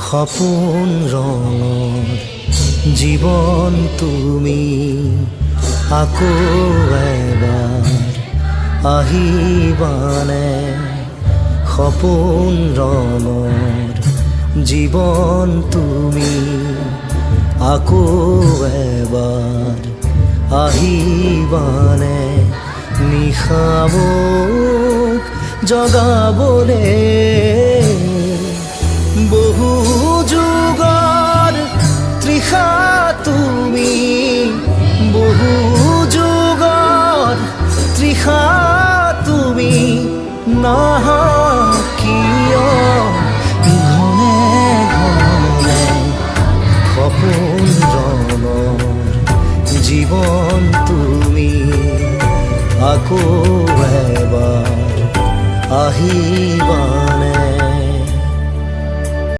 সপোন ৰঙৰ জীৱন তুমি আকৌ এবাৰ আহিবানে। সপোন ৰঙৰ জীৱন তুমি আকৌ এবাৰ আহিবানে। নিশাওক জগাবলে বহু যুগৰ তৃষা তুমি, বহু যুগৰ তৃষা তুমি। নাহা কিয় ঘনে ঘনে সপোন ৰঙৰ জীৱন তুমি আকৌ এবাৰ আহিবা।